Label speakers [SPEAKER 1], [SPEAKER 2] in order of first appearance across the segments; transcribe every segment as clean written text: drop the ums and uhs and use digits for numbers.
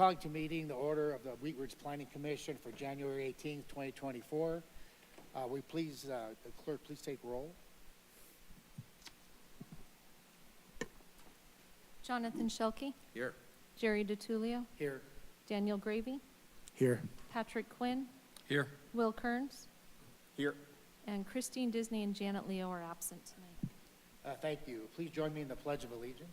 [SPEAKER 1] calling to meeting the order of the Wheat Ridge Planning Commission for January 18th, 2024. We please, the clerk, please take roll.
[SPEAKER 2] Jonathan Shelkey.
[SPEAKER 3] Here.
[SPEAKER 2] Jerry DiTullio.
[SPEAKER 1] Here.
[SPEAKER 2] Daniel Gravy.
[SPEAKER 1] Here.
[SPEAKER 2] Patrick Quinn.
[SPEAKER 3] Here.
[SPEAKER 2] Will Kearns.
[SPEAKER 3] Here.
[SPEAKER 2] And Christine Disney and Janet Leo are absent tonight.
[SPEAKER 1] Thank you. Please join me in the Pledge of Allegiance.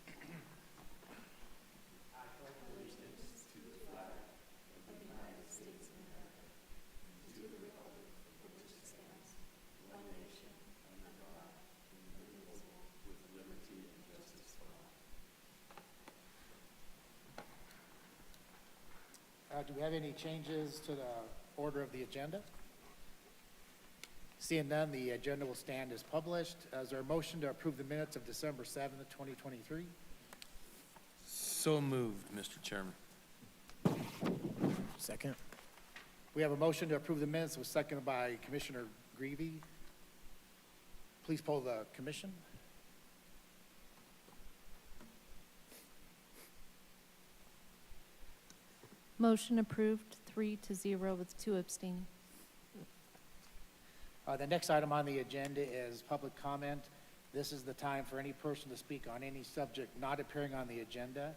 [SPEAKER 1] Do we have any changes to the order of the agenda? Seeing none, the agenda will stand as published. Is there a motion to approve the minutes of December 7th, 2023?
[SPEAKER 3] So moved, Mr. Chairman.
[SPEAKER 1] Second. We have a motion to approve the minutes. It was seconded by Commissioner Greavy. Please poll the commission.
[SPEAKER 2] Motion approved 3-0 with 2 abstaining.
[SPEAKER 1] The next item on the agenda is public comment. This is the time for any person to speak on any subject not appearing on the agenda.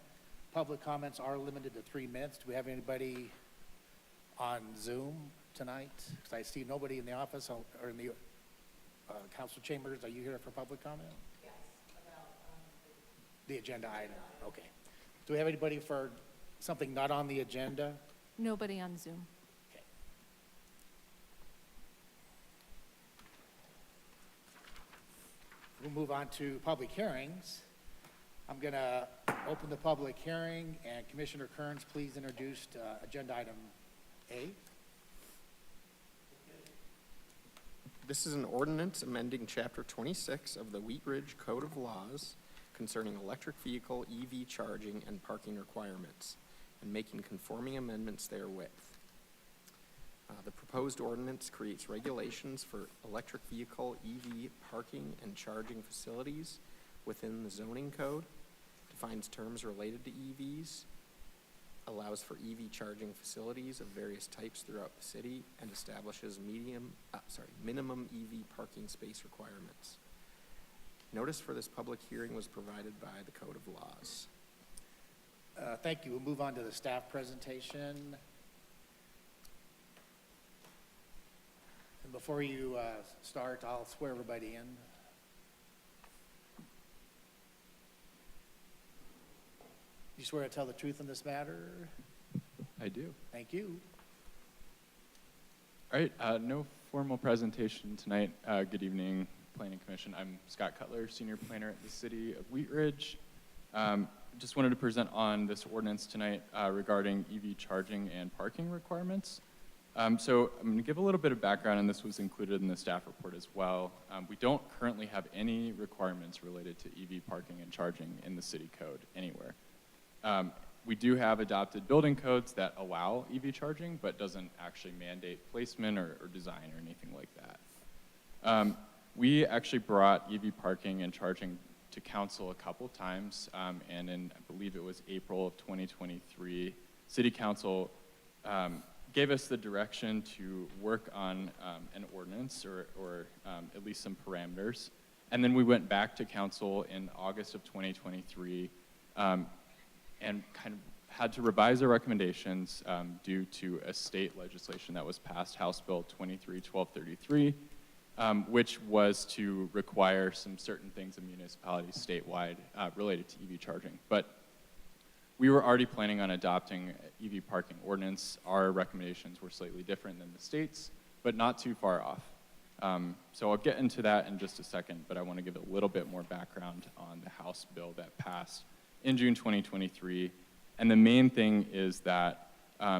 [SPEAKER 1] Public comments are limited to 3 minutes. Do we have anybody on Zoom tonight? Because I see nobody in the office or in the council chambers. Are you here for public comment? Yes, about the agenda item. Okay. Do we have anybody for something not on the agenda?
[SPEAKER 2] Nobody on Zoom.
[SPEAKER 1] Okay. We'll move on to public hearings. I'm going to open the public hearing, and Commissioner Kearns, please introduce agenda item A.
[SPEAKER 4] This is an ordinance amending Chapter 26 of the Wheat Ridge Code of Laws concerning electric vehicle EV charging and parking requirements, and making conforming amendments therewith. The proposed ordinance creates regulations for electric vehicle EV parking and charging facilities within the zoning code, defines terms related to EVs, allows for EV charging facilities of various types throughout the city, and establishes minimum EV parking space requirements. Notice for this public hearing was provided by the Code of Laws.
[SPEAKER 1] Thank you. We'll move on to the staff presentation. And before you start, I'll swear everybody in. You swear to tell the truth in this matter?
[SPEAKER 5] I do.
[SPEAKER 1] Thank you.
[SPEAKER 5] All right, no formal presentation tonight. Good evening, Planning Commission. I'm Scott Cutler, Senior Planner at the City of Wheat Ridge. Just wanted to present on this ordinance tonight regarding EV charging and parking requirements. So I'm going to give a little bit of background, and this was included in the staff report as well. We don't currently have any requirements related to EV parking and charging in the city code anywhere. We do have adopted building codes that allow EV charging, but doesn't actually mandate placement or design or anything like that. We actually brought EV parking and charging to council a couple times, and in, I believe it was April of 2023, City Council gave us the direction to work on an ordinance or at least some parameters. And then we went back to council in August of 2023 and kind of had to revise our recommendations due to a state legislation that was passed, House Bill 23-1233, which was to require some certain things in municipalities statewide related to EV charging. But we were already planning on adopting EV parking ordinance. Our recommendations were slightly different than the state's, but not too far off. So I'll get into that in just a second, but I want to give a little bit more background on the House bill that passed in June 2023. And the main thing is that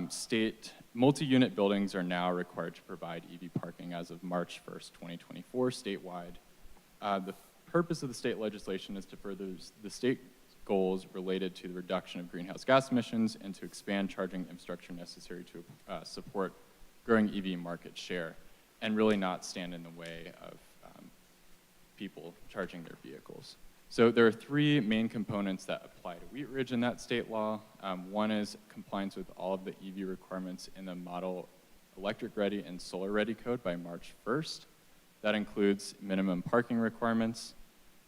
[SPEAKER 5] state multi-unit buildings are now required to provide EV parking as of March 1st, 2024, statewide. The purpose of the state legislation is to further the state goals related to the reduction of greenhouse gas emissions and to expand charging infrastructure necessary to support growing EV market share, and really not stand in the way of people charging their vehicles. So there are three main components that apply to Wheat Ridge in that state law. One is compliance with all of the EV requirements in the Model Electric Ready and Solar Ready Code by March 1st. That includes minimum parking requirements,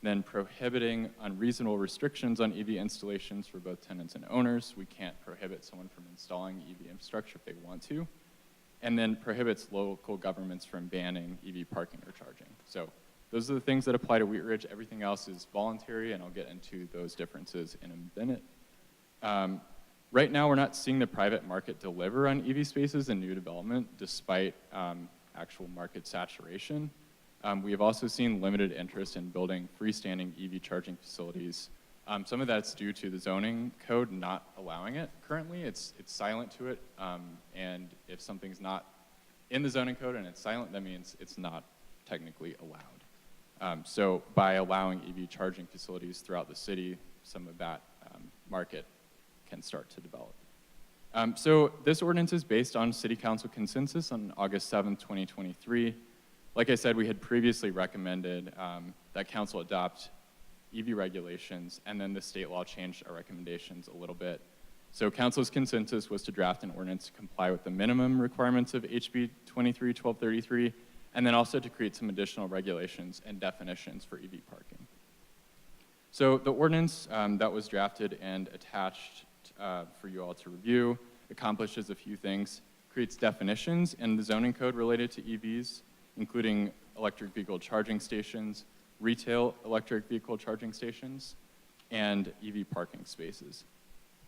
[SPEAKER 5] then prohibiting unreasonable restrictions on EV installations for both tenants and owners. We can't prohibit someone from installing EV infrastructure if they want to. And then prohibits local governments from banning EV parking or charging. So those are the things that apply to Wheat Ridge. Everything else is voluntary, and I'll get into those differences in a minute. Right now, we're not seeing the private market deliver on EV spaces in new development, despite actual market saturation. We have also seen limited interest in building freestanding EV charging facilities. Some of that's due to the zoning code not allowing it currently. It's silent to it, and if something's not in the zoning code and it's silent, that means it's not technically allowed. So by allowing EV charging facilities throughout the city, some of that market can start to develop. So this ordinance is based on City Council consensus on August 7th, 2023. Like I said, we had previously recommended that council adopt EV regulations, and then the state law changed our recommendations a little bit. So council's consensus was to draft an ordinance to comply with the minimum requirements of HB 23-1233, and then also to create some additional regulations and definitions for EV parking. So the ordinance that was drafted and attached for you all to review accomplishes a few things: creates definitions in the zoning code related to EVs, including electric vehicle charging stations, retail electric vehicle charging stations, and EV parking spaces.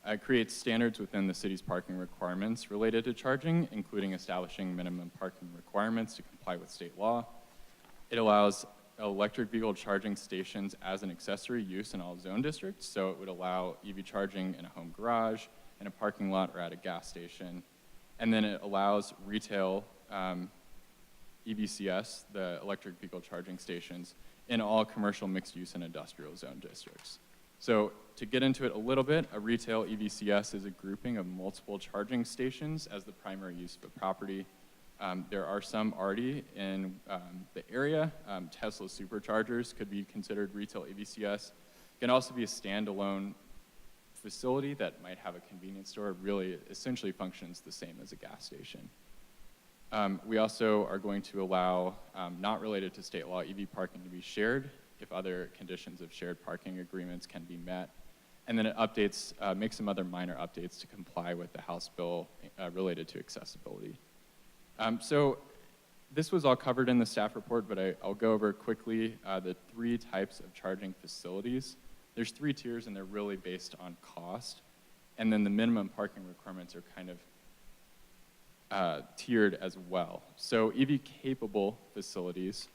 [SPEAKER 5] It creates standards within the city's parking requirements related to charging, including establishing minimum parking requirements to comply with state law. It allows electric vehicle charging stations as an accessory use in all zone districts, so it would allow EV charging in a home garage, in a parking lot, or at a gas station. And then it allows retail EVCS, the electric vehicle charging stations, in all commercial mixed-use and industrial zone districts. So to get into it a little bit, a retail EVCS is a grouping of multiple charging stations as the primary use of a property. There are some already in the area. Tesla superchargers could be considered retail EVCS. It can also be a standalone facility that might have a convenience store. It really essentially functions the same as a gas station. We also are going to allow, not related to state law, EV parking to be shared if other conditions of shared parking agreements can be met. And then it updates, makes some other minor updates to comply with the House bill related to accessibility. So this was all covered in the staff report, but I'll go over quickly the three types of charging facilities. There's three tiers, and they're really based on cost. And then the minimum parking requirements are kind of tiered as well. So EV-capable facilities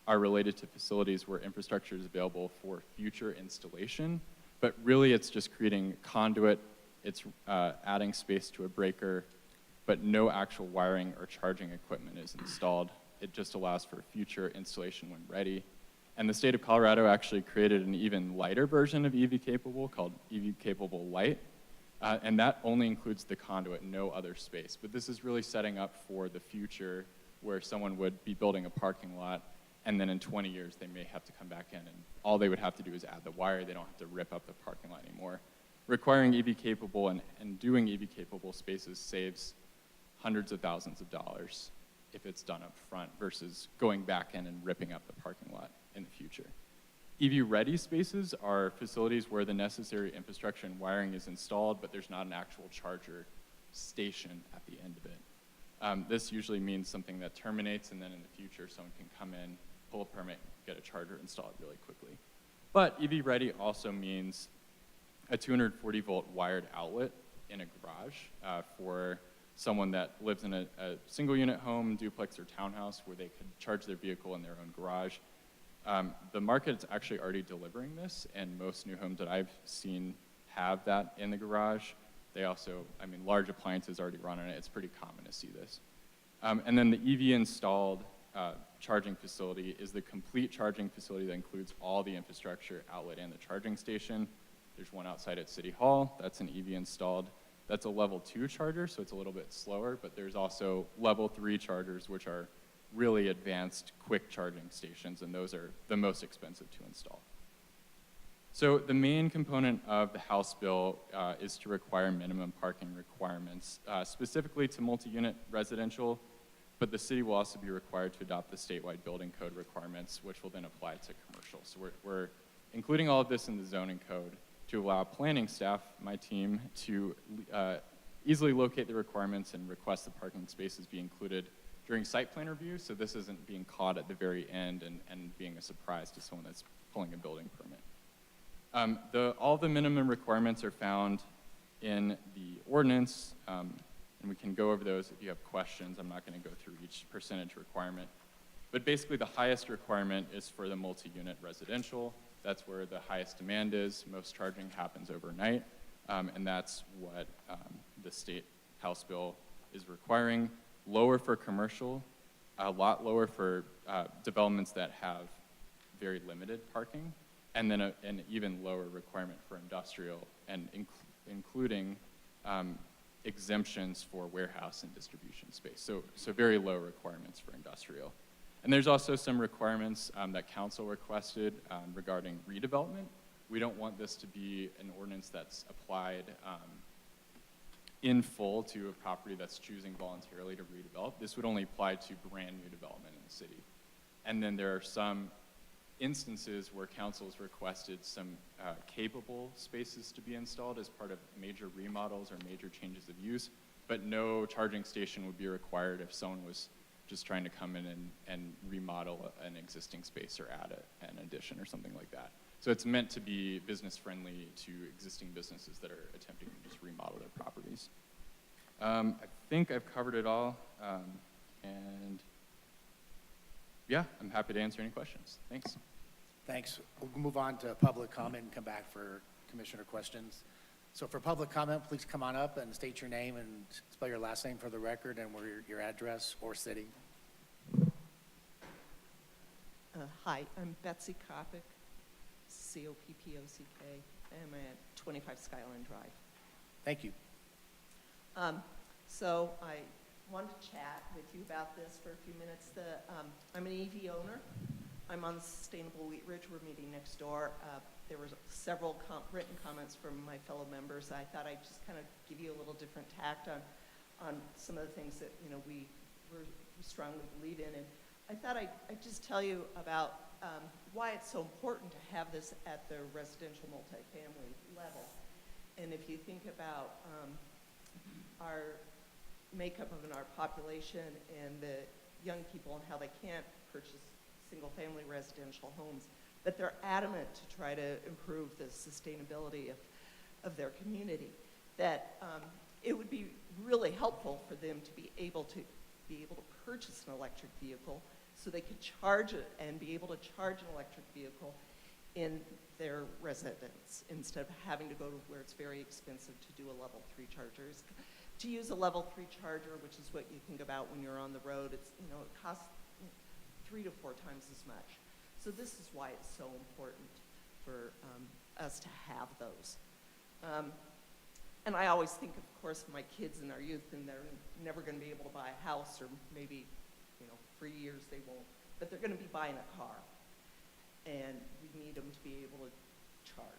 [SPEAKER 5] are related to facilities where infrastructure is available for future installation, but really it's just creating conduit, it's adding space to a breaker, but no actual wiring or charging equipment is installed. It just allows for future installation when ready. And the state of Colorado actually created an even lighter version of EV-capable called EV-capable Light. And that only includes the conduit, no other space. But this is really setting up for the future where someone would be building a parking lot, and then in 20 years they may have to come back in, and all they would have to do is add the wire. They don't have to rip up the parking lot anymore. Requiring EV-capable and doing EV-capable spaces saves hundreds of thousands of dollars if it's done up front versus going back in and ripping up the parking lot in the future. EV-ready spaces are facilities where the necessary infrastructure and wiring is installed, but there's not an actual charger station at the end of it. This usually means something that terminates, and then in the future, someone can come in, pull a permit, get a charger installed really quickly. But EV-ready also means a 240-volt wired outlet in a garage for someone that lives in a single-unit home, duplex, or townhouse where they could charge their vehicle in their own garage. The market is actually already delivering this, and most new homes that I've seen have that in the garage. They also, large appliances already run on it. It's pretty common to see this. And then the EV-installed charging facility is the complete charging facility that includes all the infrastructure, outlet, and the charging station. There's one outside at City Hall. That's an EV-installed. That's a level 2 charger, so it's a little bit slower, but there's also level 3 chargers, which are really advanced quick charging stations, and those are the most expensive to install. So the main component of the House bill is to require minimum parking requirements, specifically to multi-unit residential, but the city will also be required to adopt the statewide building code requirements, which will then apply to commercial. So we're including all of this in the zoning code to allow planning staff, my team, to easily locate the requirements and request the parking spaces be included during site plan review, so this isn't being caught at the very end and being a surprise to someone that's pulling a building permit. All the minimum requirements are found in the ordinance, and we can go over those if you have questions. I'm not going to go through each percentage requirement. But basically, the highest requirement is for the multi-unit residential. That's where the highest demand is. Most charging happens overnight, and that's what the state House bill is requiring. Lower for commercial, a lot lower for developments that have very limited parking, and then an even lower requirement for industrial, and including exemptions for warehouse and distribution space. So very low requirements for industrial. And there's also some requirements that council requested regarding redevelopment. We don't want this to be an ordinance that's applied in full to a property that's choosing voluntarily to redevelop. This would only apply to brand new development in the city. And then there are some instances where council's requested some capable spaces to be installed as part of major remodels or major changes of use, but no charging station would be required if someone was just trying to come in and remodel an existing space or add an addition or something like that. So it's meant to be business friendly to existing businesses that are attempting to just remodel their properties. I think I've covered it all, and yeah, I'm happy to answer any questions. Thanks.
[SPEAKER 1] Thanks. We'll move on to public comment and come back for commissioner questions. So for public comment, please come on up and state your name and spell your last name for the record and where your address or city.
[SPEAKER 6] Hi, I'm Betsy Kopic, C-O-P-P-O-C-K. I'm at 25 Skyline Drive.
[SPEAKER 1] Thank you.
[SPEAKER 6] So I wanted to chat with you about this for a few minutes. I'm an EV owner. I'm on the Sustainable Wheat Ridge. We're meeting next door. There were several written comments from my fellow members. I thought I'd just kind of give you a little different tact on some of the things that we strongly believe in. And I thought I'd just tell you about why it's so important to have this at the residential multifamily level. And if you think about our makeup of our population and the young people and how they can't purchase single-family residential homes, but they're adamant to try to improve the sustainability of their community, that it would be really helpful for them to be able to purchase an electric vehicle so they could charge it and be able to charge an electric vehicle in their residence instead of having to go to where it's very expensive to do a level 3 charger. To use a level 3 charger, which is what you think about when you're on the road, it costs 3 to 4 times as much. So this is why it's so important for us to have those. And I always think, of course, of my kids and our youth, and they're never going to be able to buy a house, or maybe, for years they won't, but they're going to be buying a car, and we need them to be able to charge.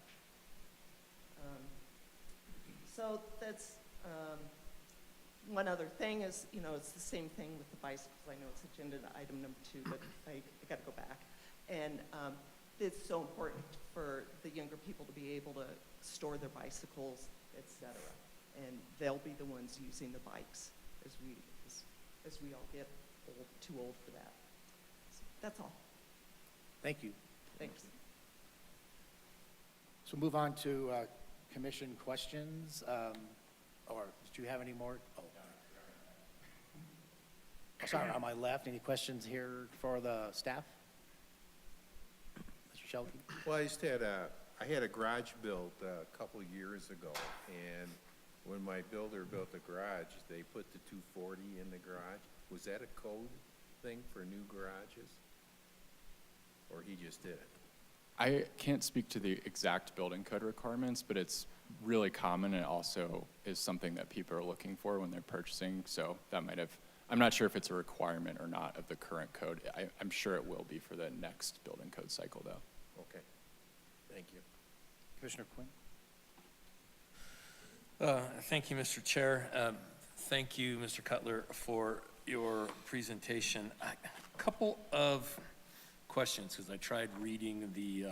[SPEAKER 6] So that's one other thing is, it's the same thing with the bicycles. I know it's agenda item number 2, but I got to go back. And it's so important for the younger people to be able to store their bicycles, etc. And they'll be the ones using the bikes as we all get too old for that. So that's all.
[SPEAKER 1] Thank you.
[SPEAKER 6] Thanks.
[SPEAKER 1] So move on to commission questions. Or did you have any more? Oh, sorry, on my left. Any questions here for the staff? Mr. Shelby?
[SPEAKER 7] Well, I had a garage built a couple years ago, and when my builder built the garage, they put the 240 in the garage. Was that a code thing for new garages? Or he just did it?
[SPEAKER 5] I can't speak to the exact building code requirements, but it's really common, and it also is something that people are looking for when they're purchasing. So that might have, I'm not sure if it's a requirement or not of the current code. I'm sure it will be for the next building code cycle, though.
[SPEAKER 7] Okay, thank you.
[SPEAKER 1] Commissioner Quinn?
[SPEAKER 3] Thank you, Mr. Chair. Thank you, Mr. Cutler, for your presentation. A couple of questions, because I tried reading the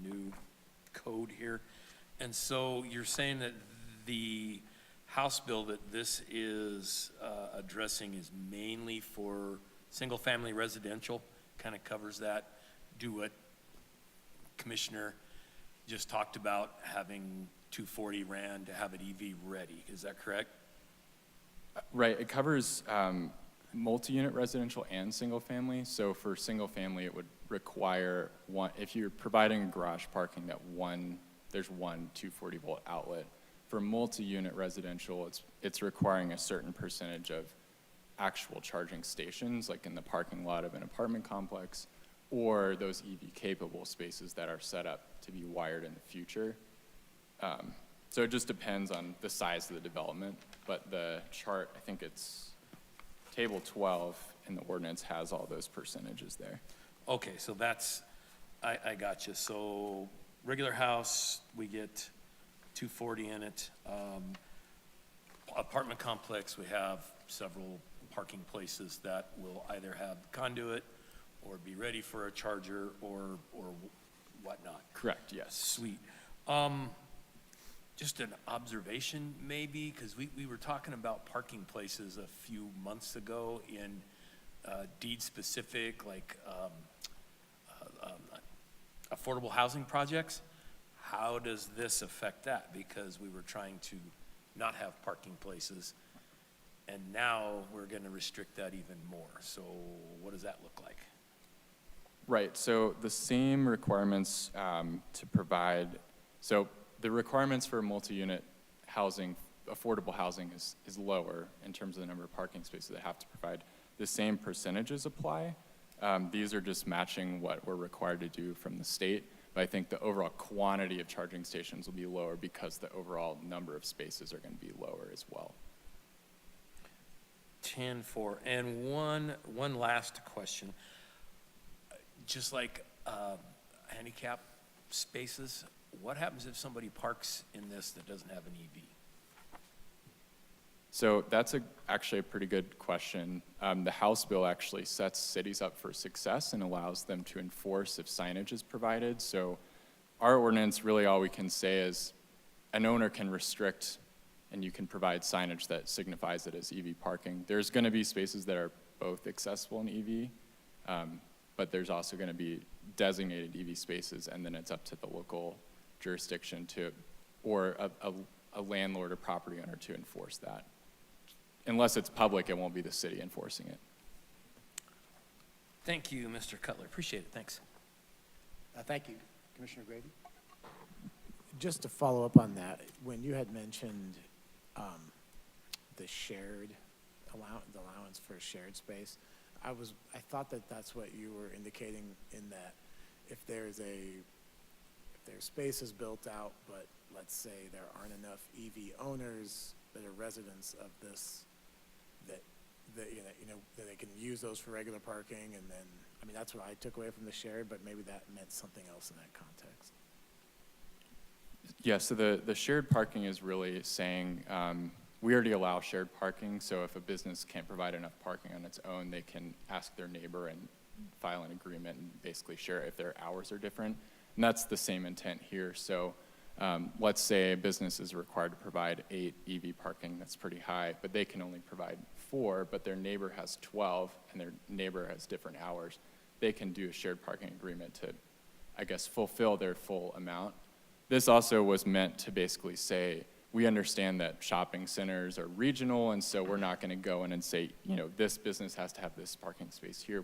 [SPEAKER 3] new code here. And so you're saying that the House bill that this is addressing is mainly for single-family residential, kind of covers that. Do what Commissioner just talked about, having 240 RAN to have it EV ready. Is that correct?
[SPEAKER 5] Right, it covers multi-unit residential and single-family. So for single-family, it would require one, if you're providing garage parking, there's one 240-volt outlet. For multi-unit residential, it's requiring a certain percentage of actual charging stations, like in the parking lot of an apartment complex, or those EV-capable spaces that are set up to be wired in the future. So it just depends on the size of the development, but the chart, I think it's table 12 in the ordinance has all those percentages there.
[SPEAKER 3] Okay, so that's, I got you. So regular house, we get 240 in it. Apartment complex, we have several parking places that will either have conduit or be ready for a charger or whatnot.
[SPEAKER 5] Correct, yes.
[SPEAKER 3] Sweet. Just an observation maybe, because we were talking about parking places a few months ago in deed specific, like affordable housing projects. How does this affect that? Because we were trying to not have parking places, and now we're going to restrict that even more. So what does that look like?
[SPEAKER 5] Right, so the same requirements to provide, so the requirements for multi-unit housing, affordable housing is lower in terms of the number of parking spaces they have to provide. The same percentages apply. These are just matching what we're required to do from the state, but I think the overall quantity of charging stations will be lower because the overall number of spaces are going to be lower as well.
[SPEAKER 3] 10-4. And one last question. Just like handicap spaces, what happens if somebody parks in this that doesn't have an EV?
[SPEAKER 5] So that's actually a pretty good question. The House bill actually sets cities up for success and allows them to enforce if signage is provided. So our ordinance, really all we can say is an owner can restrict and you can provide signage that signifies it as EV parking. There's going to be spaces that are both accessible and EV, but there's also going to be designated EV spaces, and then it's up to the local jurisdiction to, or a landlord or property owner to enforce that. Unless it's public, it won't be the city enforcing it.
[SPEAKER 3] Thank you, Mr. Cutler. Appreciate it. Thanks.
[SPEAKER 1] Thank you. Commissioner Grady?
[SPEAKER 8] Just to follow up on that, when you had mentioned the shared allowance for shared space, I thought that that's what you were indicating, in that if there's spaces built out, but let's say there aren't enough EV owners that are residents of this, that they can use those for regular parking, and then, I mean, that's what I took away from the shared, but maybe that meant something else in that context.
[SPEAKER 5] Yeah, so the shared parking is really saying, we already allow shared parking, so if a business can't provide enough parking on its own, they can ask their neighbor and file an agreement and basically share if their hours are different. And that's the same intent here. So let's say a business is required to provide 8 EV parking, that's pretty high, but they can only provide 4, but their neighbor has 12, and their neighbor has different hours. They can do a shared parking agreement to, I guess, fulfill their full amount. This also was meant to basically say, we understand that shopping centers are regional, and so we're not going to go in and say, this business has to have this parking space here.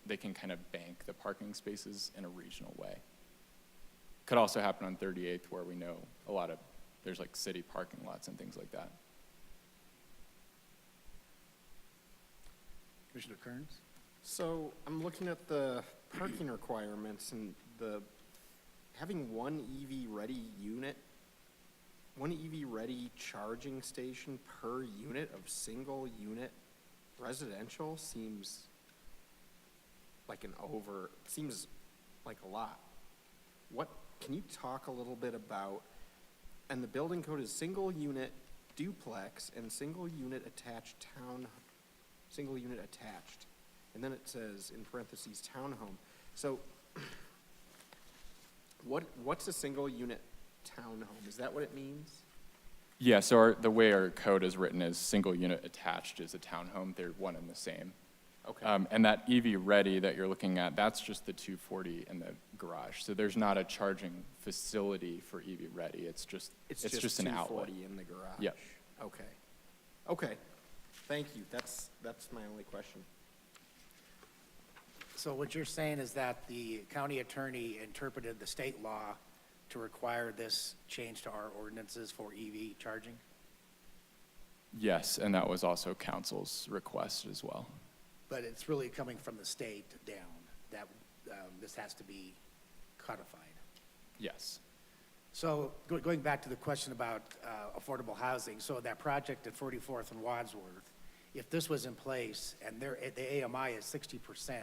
[SPEAKER 5] They can kind of bank the parking spaces in a regional way. Could also happen on 38th, where we know there's like city parking lots and things like that.
[SPEAKER 1] Commissioner Kearns?
[SPEAKER 4] So I'm looking at the parking requirements, and having one EV-ready charging station per unit of single unit residential seems like a lot. can you talk a little bit about, and the building code is single unit duplex and single unit attached. And then it says, in parentheses, townhome. So what's a single unit townhome? Is that what it means?
[SPEAKER 5] Yeah, so the way our code is written is single unit attached is a townhome. They're one and the same.
[SPEAKER 4] Okay.
[SPEAKER 5] And that EV Ready that you're looking at, that's just the 240 in the garage. So there's not a charging facility for EV Ready. It's just an outlet.
[SPEAKER 4] 240 in the garage?
[SPEAKER 5] Yep.
[SPEAKER 4] Okay. Okay. Thank you. That's my only question.
[SPEAKER 1] So what you're saying is that the county attorney interpreted the state law to require this change to our ordinances for EV charging?
[SPEAKER 5] Yes, and that was also council's request as well.
[SPEAKER 1] But it's really coming from the state down, that this has to be codified.
[SPEAKER 5] Yes.
[SPEAKER 1] So going back to the question about affordable housing, so that project at 44th and Wadsworth, if this was in place and the AMI is 60%,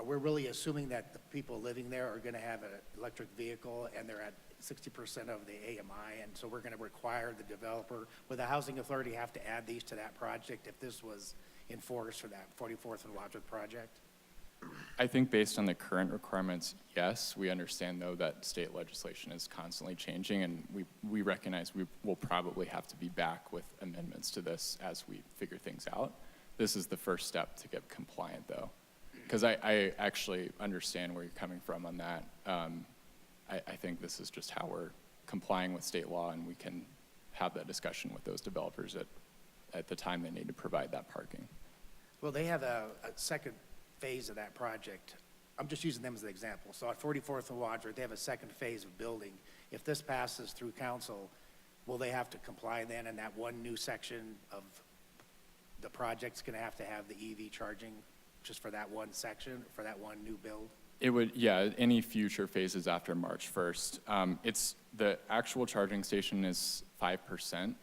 [SPEAKER 1] we're really assuming that the people living there are going to have an electric vehicle and they're at 60% of the AMI, and so we're going to require the developer, would the housing authority have to add these to that project if this was enforced for that 44th and Wadsworth project?
[SPEAKER 5] I think based on the current requirements, yes. We understand, though, that state legislation is constantly changing, and we recognize we will probably have to be back with amendments to this as we figure things out. This is the first step to get compliant, though, because I actually understand where you're coming from on that. I think this is just how we're complying with state law, and we can have that discussion with those developers at the time they need to provide that parking.
[SPEAKER 1] Well, they have a second phase of that project. I'm just using them as an example. So at 44th and Wadsworth, they have a second phase of building. If this passes through council, will they have to comply then, and that one new section of the project's going to have the EV charging just for that one section, for that one new build?
[SPEAKER 5] It would, yeah, any future phases after March 1st. It's, the actual charging station is 5%.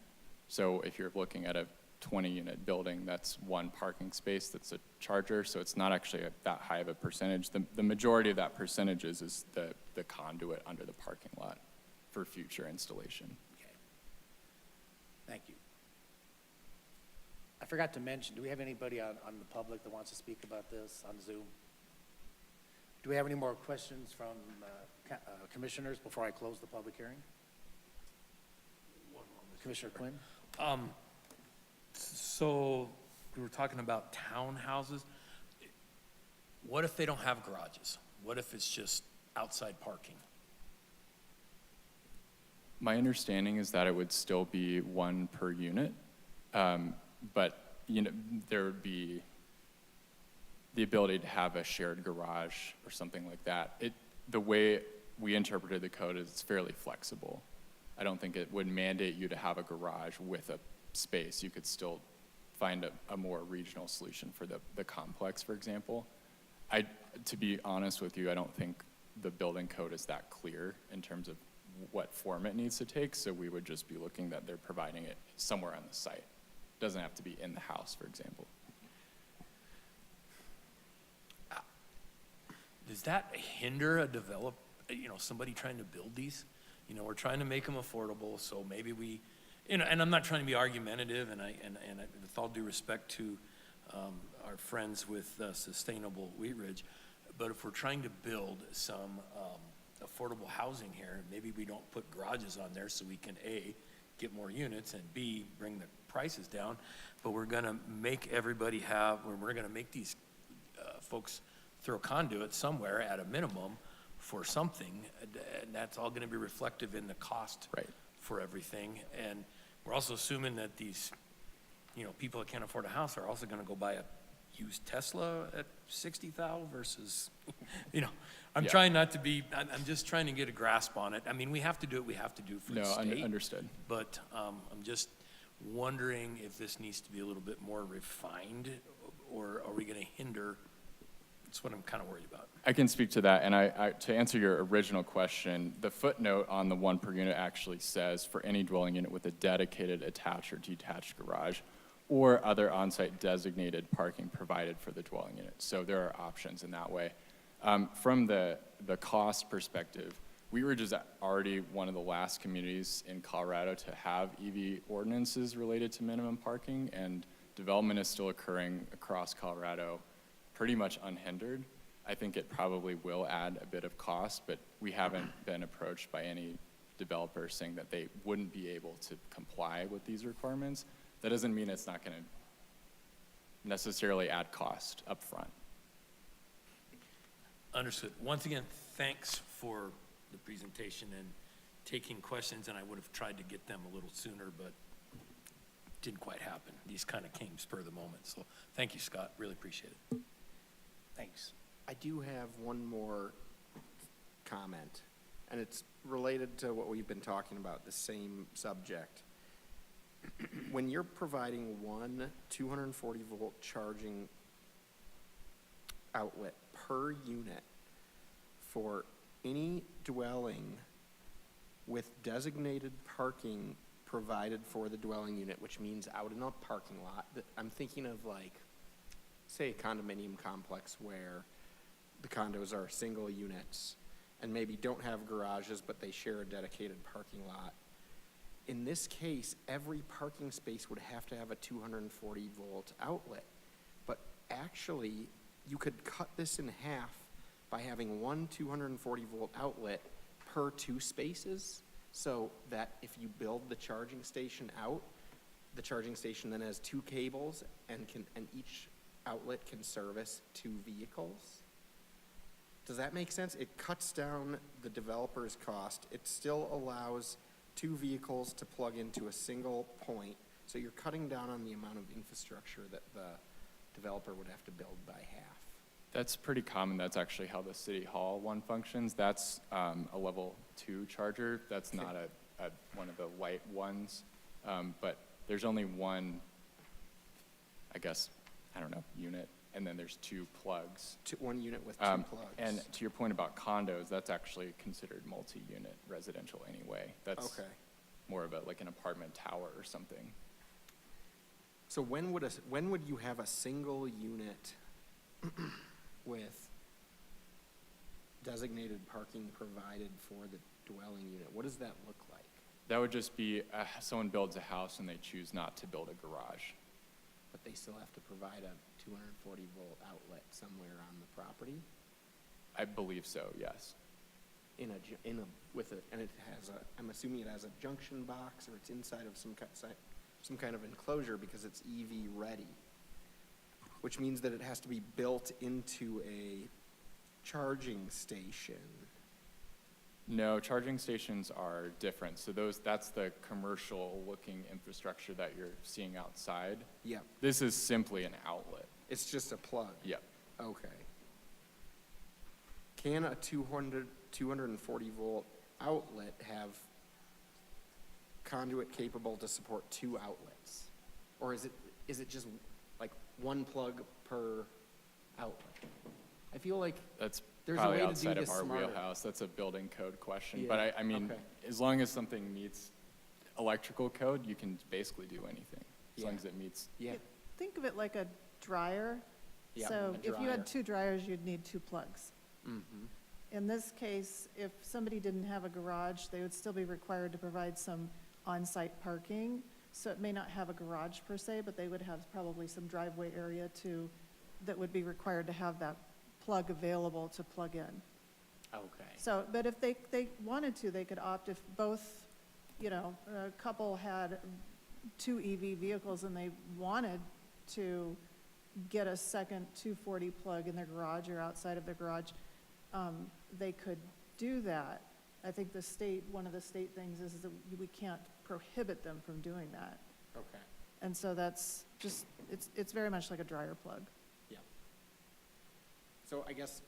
[SPEAKER 5] So if you're looking at a 20-unit building, that's one parking space that's a charger, so it's not actually that high of a percentage. The majority of that percentage is the conduit under the parking lot for future installation.
[SPEAKER 1] Okay. Thank you. I forgot to mention, do we have anybody on the public that wants to speak about this on Zoom? Do we have any more questions from commissioners before I close the public hearing? Commissioner Quinn?
[SPEAKER 3] So we were talking about townhouses. What if they don't have garages? What if it's just outside parking?
[SPEAKER 5] My understanding is that it would still be one per unit, but there would be the ability to have a shared garage or something like that. The way we interpreted the code is it's fairly flexible. I don't think it would mandate you to have a garage with a space. You could still find a more regional solution for the complex, for example. To be honest with you, I don't think the building code is that clear in terms of what form it needs to take, so we would just be looking that they're providing it somewhere on the site. It doesn't have to be in the house, for example.
[SPEAKER 3] Does that hinder somebody trying to build these? We're trying to make them affordable, so maybe we, and I'm not trying to be argumentative, and with all due respect to our friends with Sustainable Wheat Ridge, but if we're trying to build some affordable housing here, maybe we don't put garages on there so we can A, get more units, and B, bring the prices down, but we're gonna make everybody we're gonna make these folks throw conduit somewhere at a minimum for something, and that's all gonna be reflective in the cost
[SPEAKER 5] Right.
[SPEAKER 3] for everything. And we're also assuming that these, people that can't afford a house are also gonna go buy a used Tesla at $60,000 versus, I'm
[SPEAKER 5] Yeah.
[SPEAKER 3] trying not to be, I'm just trying to get a grasp on it. I mean, we have to do what we have to do for the state.
[SPEAKER 5] Understood.
[SPEAKER 3] But I'm just wondering if this needs to be a little bit more refined, or are we gonna hinder? That's what I'm kind of worried about.
[SPEAKER 5] I can speak to that, and to answer your original question, the footnote on the one per unit actually says for any dwelling unit with a dedicated attached or detached garage or other on-site designated parking provided for the dwelling unit. So there are options in that way. From the cost perspective, Wheat Ridge is already one of the last communities in Colorado to have EV ordinances related to minimum parking, and development is still occurring across Colorado pretty much unhindered. I think it probably will add a bit of cost, but we haven't been approached by any developers saying that they wouldn't be able to comply with these requirements. That doesn't mean it's not going to necessarily add cost up front.
[SPEAKER 3] Understood. Once again, thanks for the presentation and taking questions, and I would have tried to get them a little sooner, but didn't quite happen. These kind of came spur of the moment. So thank you, Scott. Really appreciate it.
[SPEAKER 1] Thanks.
[SPEAKER 4] I do have one more comment, and it's related to what we've been talking about, the same subject. When you're providing one 240-volt charging outlet per unit for any dwelling with designated parking provided for the dwelling unit, which means out in a parking lot, I'm thinking of like, say, a condominium complex where the condos are single units and maybe don't have garages, but they share a dedicated parking lot. In this case, every parking space would have to have a 240-volt outlet. But actually, you could cut this in half by having one 240-volt outlet per 2 spaces, so that if you build the charging station out, the charging station then has 2 cables and each outlet can service 2 vehicles. Does that make sense? It cuts down the developer's cost. It still allows 2 vehicles to plug into a single point, so you're cutting down on the amount of infrastructure that the developer would have to build by half.
[SPEAKER 5] That's pretty common. That's actually how the City Hall one functions. That's a level 2 charger. That's not one of the light ones. But there's only one, I guess, I don't know, unit, and then there's 2 plugs.
[SPEAKER 4] One unit with 2 plugs.
[SPEAKER 5] And to your point about condos, that's actually considered multi-unit residential anyway. That's
[SPEAKER 4] Okay.
[SPEAKER 5] more of like an apartment tower or something.
[SPEAKER 4] So when would you have a single unit with designated parking provided for the dwelling unit? What does that look like?
[SPEAKER 5] That would just be someone builds a house and they choose not to build a garage.
[SPEAKER 4] But they still have to provide a 240-volt outlet somewhere on the property?
[SPEAKER 5] I believe so, yes.
[SPEAKER 4] And it has I'm assuming it has a junction box, or it's inside of some kind of enclosure because it's EV ready, which means that it has to be built into a charging station.
[SPEAKER 5] No, charging stations are different. So that's the commercial looking infrastructure that you're seeing outside.
[SPEAKER 4] Yep.
[SPEAKER 5] This is simply an outlet.
[SPEAKER 4] It's just a plug.
[SPEAKER 5] Yep.
[SPEAKER 4] Okay. Can a 240-volt outlet have conduit capable to support 2 outlets? Or is it just like 1 plug per outlet? I feel like
[SPEAKER 5] That's
[SPEAKER 4] there's a
[SPEAKER 5] probably
[SPEAKER 4] way to do
[SPEAKER 5] outside of
[SPEAKER 4] this
[SPEAKER 5] our
[SPEAKER 4] smarter.
[SPEAKER 5] wheelhouse. That's a building code question.
[SPEAKER 4] Yeah,
[SPEAKER 5] But I mean,
[SPEAKER 4] okay.
[SPEAKER 5] as long as something meets electrical code, you can basically do anything, as long
[SPEAKER 4] Yeah.
[SPEAKER 5] as it meets.
[SPEAKER 4] Yeah.
[SPEAKER 9] Think of it like a dryer.
[SPEAKER 4] Yeah,
[SPEAKER 9] So
[SPEAKER 4] a
[SPEAKER 9] if you
[SPEAKER 4] dryer.
[SPEAKER 9] had 2 dryers, you'd need 2 plugs.
[SPEAKER 4] Mm-hmm.
[SPEAKER 9] In this case, if somebody didn't have a garage, they would still be required to provide some on-site parking. So it may not have a garage per se, but they would have probably some driveway area that would be required to have that plug available to plug in.
[SPEAKER 4] Okay.
[SPEAKER 9] So, but if they wanted to, they could opt if both, a couple had 2 EV vehicles and they wanted to get a second 240 plug in their garage or outside of their garage, they could do that. I think one of the state things is that we can't prohibit them from doing that.
[SPEAKER 4] Okay.
[SPEAKER 9] And so that's just, it's very much like a dryer plug.
[SPEAKER 4] Yeah. So I guess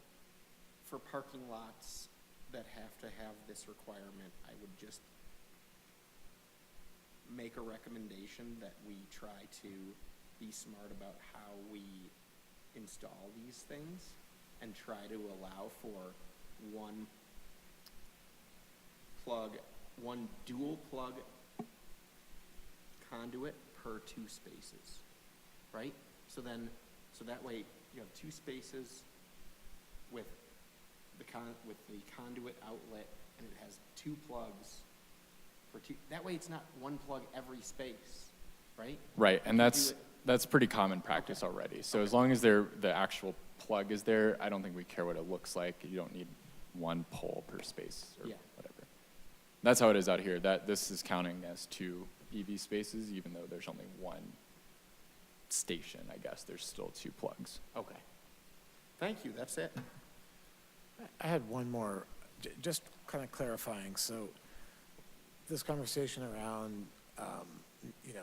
[SPEAKER 4] for parking lots that have to have this requirement, I would just make a recommendation that we try to be smart about how we install these things and try to allow for one dual plug conduit per 2 spaces, right? So that way you have 2 spaces with with the conduit outlet, and it has 2 plugs for 2, that way it's not 1 plug every space, right?
[SPEAKER 5] Right, and
[SPEAKER 4] You do
[SPEAKER 5] that's,
[SPEAKER 4] it-
[SPEAKER 5] that's pretty common practice already. So as long as the actual plug is there, I don't think we care what it looks like. You don't need 1 pole per space or
[SPEAKER 4] Yeah.
[SPEAKER 5] whatever. That's how it is out here. This is counting as 2 EV spaces, even though there's only 1 station, I guess. There's still 2 plugs.
[SPEAKER 4] Okay. Thank you, that's it.
[SPEAKER 8] I had one more, just kind of clarifying. So this conversation around,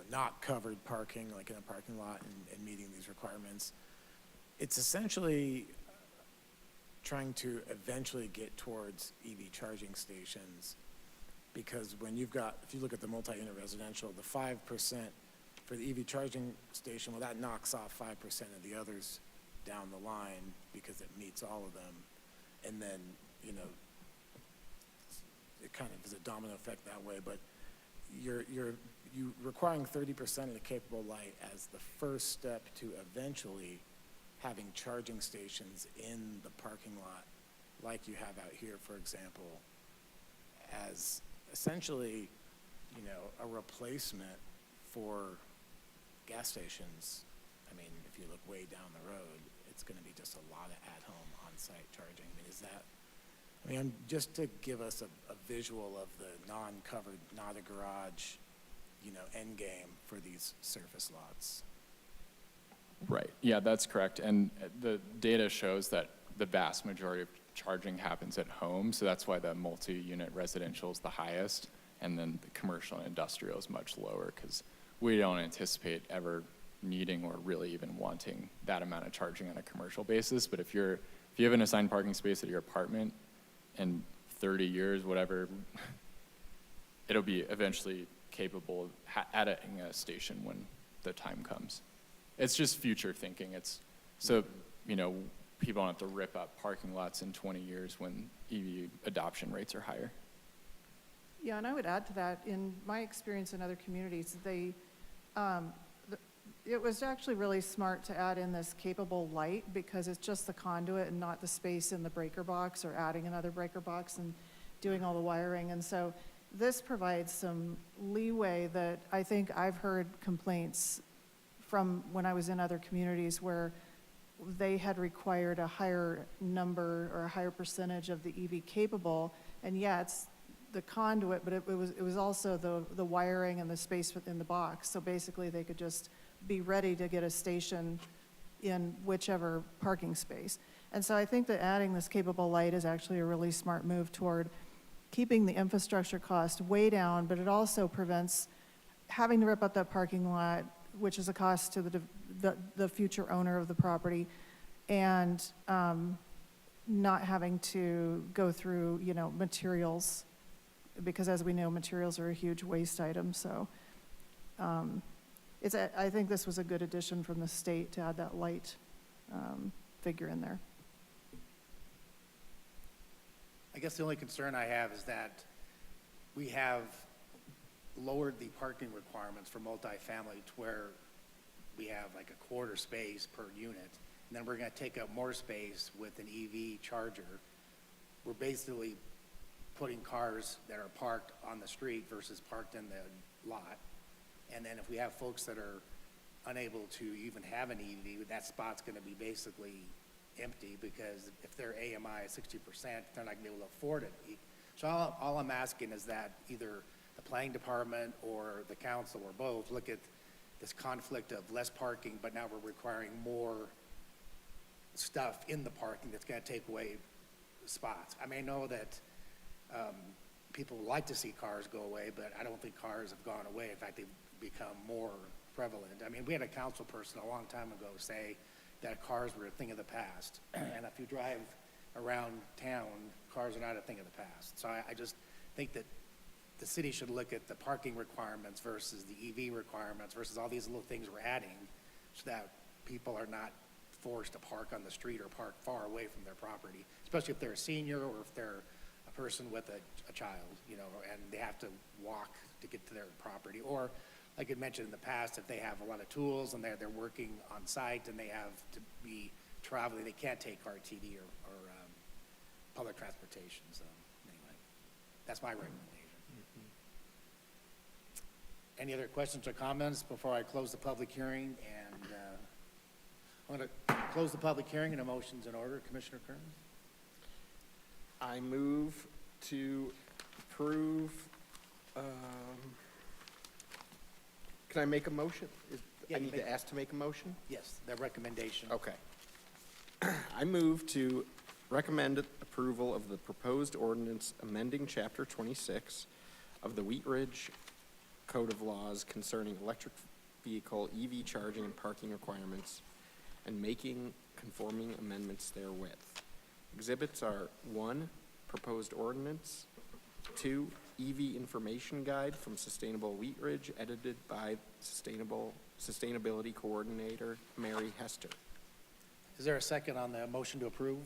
[SPEAKER 8] not covered parking, like in a parking lot and meeting these requirements, it's essentially trying to eventually get towards EV charging stations. Because when if you look at the multi-unit residential, the 5% for the EV charging station, well, that knocks off 5% of the others down the line because it meets all of them. And then, it kind of is a domino effect that way, but you requiring 30% of the capable light as the first step to eventually having charging stations in the parking lot, like you have out here, for example, as essentially, a replacement for gas stations. I mean, if you look way down the road, it's going to be just a lot of at-home on-site charging. I mean, just to give us a visual of the non-covered, not a garage, end game for these surface lots.
[SPEAKER 5] Right, yeah, that's correct. And the data shows that the vast majority of charging happens at home, so that's why the multi-unit residential is the highest, and then the commercial and industrial is much lower, because we don't anticipate ever needing or really even wanting that amount of charging on a commercial basis. But if you have an assigned parking space at your apartment, in 30 years, whatever, it'll be eventually capable of adding a station when the time comes. It's just future thinking. It's so, people don't have to rip up parking lots in 20 years when EV adoption rates are higher.
[SPEAKER 9] Yeah, and I would add to that, in my experience in other communities, it was actually really smart to add in this capable light, because it's just the conduit and not the space in the breaker box or adding another breaker box and doing all the wiring. And so this provides some leeway that I think I've heard complaints from when I was in other communities where they had required a higher number or a higher percentage of the EV capable. And yeah, it's the conduit, but it was also the wiring and the space within the box. So basically they could just be ready to get a station in whichever parking space. And so I think that adding this capable light is actually a really smart move toward keeping the infrastructure cost way down, but it also prevents having to rip up that parking lot, which is a cost to the future owner of the property, and not having to go through, materials, because as we know, materials are a huge waste item. So I think this was a good addition from the state to add that light figure in there.
[SPEAKER 1] I guess the only concern I have is that we have lowered the parking requirements for multifamily to where we have like a quarter space per unit, and then we're gonna take up more space with an EV charger. We're basically putting cars that are parked on the street versus parked in the lot. And then if we have folks that are unable to even have an EV, that spot's gonna be basically empty, because if their AMI is 60%, they're not gonna be able to afford it. So all I'm asking is that either the planning department or the council or both look at this conflict of less parking, but now we're requiring more stuff in the parking that's gonna take away spots. I mean, I know that people like to see cars go away, but I don't think cars have gone away. In fact, they've become more prevalent. I mean, we had a council person a long time ago say that cars were a thing of the past. And if you drive around town, cars are not a thing of the past. So I just think that the city should look at the parking requirements versus the EV requirements versus all these little things we're adding, so that people are not forced to park on the street or park far away from their property, especially if they're a senior or if they're a person with a child, and they have to walk to get to their property. Or, like I mentioned in the past, if they have a lot of tools and they're working on site and they have to be traveling, they can't take RTD or public transportation, so, anyway, that's my recommendation. Any other questions or comments before I close the public hearing? And I'm going to close the public hearing and a motion's in order. Commissioner Kearns?
[SPEAKER 4] I move to approve, can I make a motion?
[SPEAKER 1] Yeah,
[SPEAKER 4] I
[SPEAKER 1] you
[SPEAKER 4] need
[SPEAKER 1] make-
[SPEAKER 4] to ask to make a motion?
[SPEAKER 1] Yes, the recommendation.
[SPEAKER 4] Okay. I move to recommend approval of the proposed ordinance amending Chapter 26 of the Wheat Ridge Code of Laws concerning electric vehicle EV charging and parking requirements and making conforming amendments therewith. Exhibits are 1, proposed ordinance, 2, EV information guide from Sustainable Wheat Ridge, edited by Sustainability Coordinator Mary Hester.
[SPEAKER 1] Is there a second on the motion to approve?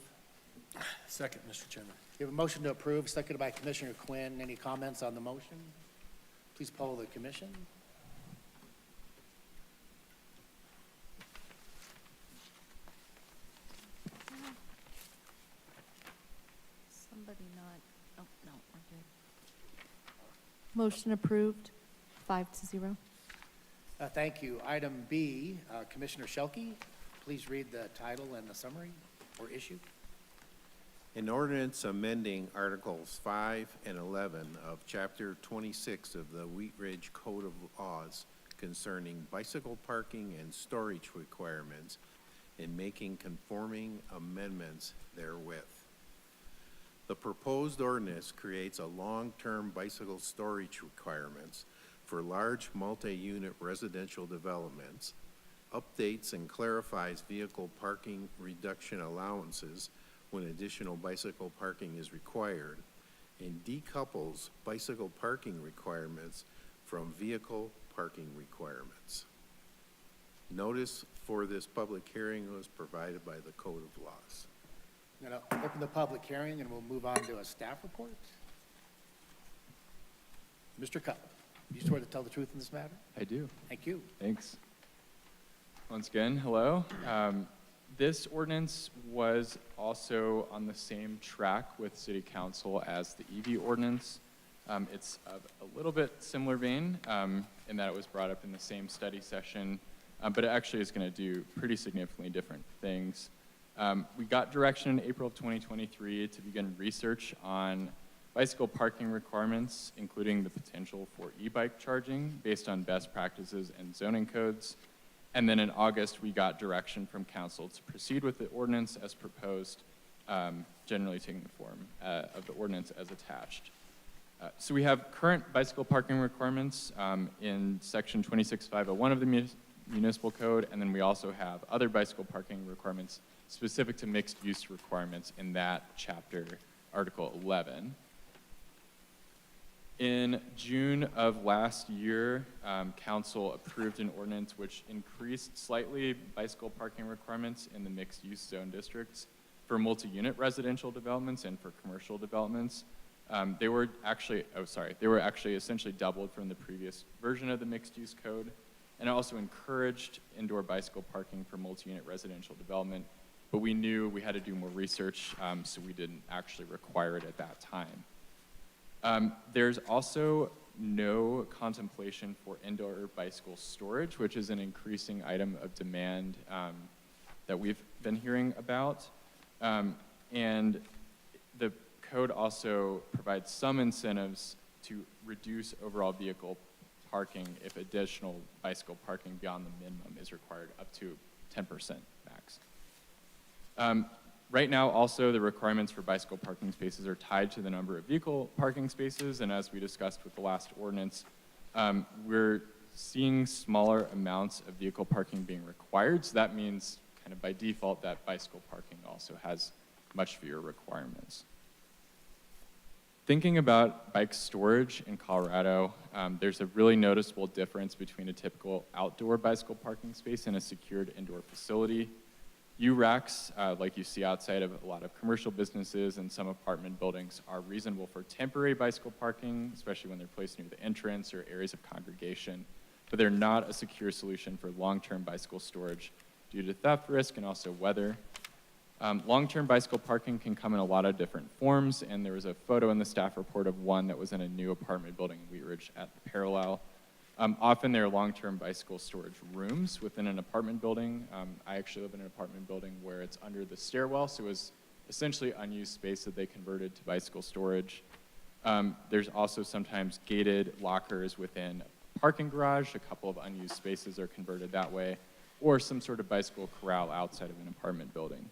[SPEAKER 3] Second, Mr. Chairman.
[SPEAKER 1] We have a motion to approve, seconded by Commissioner Quinn. Any comments on the motion? Please poll the commission.
[SPEAKER 2] Somebody not, oh, no, we're good. Motion approved, 5-0.
[SPEAKER 1] Thank you. Item B, Commissioner Shelkey, please read the title and the summary or issue.
[SPEAKER 7] An ordinance amending Articles 5 and 11 of Chapter 26 of the Wheat Ridge Code of Laws concerning bicycle parking and storage requirements and making conforming amendments therewith. The proposed ordinance creates a long-term bicycle storage requirements for large multi-unit residential developments, updates and clarifies vehicle parking reduction allowances when additional bicycle parking is required, and decouples bicycle parking requirements from vehicle parking requirements. Notice for this public hearing was provided by the Code of Laws.
[SPEAKER 1] I'm going to open the public hearing and we'll move on to a staff report. Mr. Cutler, you swear to tell the truth in this matter?
[SPEAKER 5] I do.
[SPEAKER 1] Thank you.
[SPEAKER 5] Thanks. Once again, hello. This ordinance was also on the same track with City Council as the EV ordinance. It's of a little bit similar vein in that it was brought up in the same study session, but it actually is going to do pretty significantly different things. We got direction in April of 2023 to begin research on bicycle parking requirements, including the potential for e-bike charging based on best practices and zoning codes. And then in August, we got direction from council to proceed with the ordinance as proposed, generally taking the form of the ordinance as attached. So we have current bicycle parking requirements in section 26501 of the municipal code, and then we also have other bicycle parking requirements specific to mixed use requirements in that chapter, Article 11. In June of last year, council approved an ordinance which increased slightly bicycle parking requirements in the mixed use zone districts for multi-unit residential developments and for commercial developments. They were actually essentially doubled from the previous version of the mixed use code, and it also encouraged indoor bicycle parking for multi-unit residential development, but we knew we had to do more research, so we didn't actually require it at that time. There's also no contemplation for indoor bicycle storage, which is an increasing item of demand that we've been hearing about. And the code also provides some incentives to reduce overall vehicle parking if additional bicycle parking beyond the minimum is required, up to 10% max. Right now, also, the requirements for bicycle parking spaces are tied to the number of vehicle parking spaces, and as we discussed with the last ordinance, we're seeing smaller amounts of vehicle parking being required, so that means kind of by default that bicycle parking also has much fewer requirements. Thinking about bike storage in Colorado, there's a really noticeable difference between a typical outdoor bicycle parking space and a secured indoor facility. U-racks, like you see outside of a lot of commercial businesses and some apartment buildings, are reasonable for temporary bicycle parking, especially when they're placed near the entrance or areas of congregation, but they're not a secure solution for long-term bicycle storage due to theft risk and also weather. Long-term bicycle parking can come in a lot of different forms, and there was a photo in the staff report of one that was in a new apartment building in Wheat Ridge at the Parallel. Often there are long-term bicycle storage rooms within an apartment building. I actually live in an apartment building where it's under the stairwell, so it was essentially unused space that they converted to bicycle storage. There's also sometimes gated lockers within a parking garage. A couple of unused spaces are converted that way, or some sort of bicycle corral outside of an apartment building.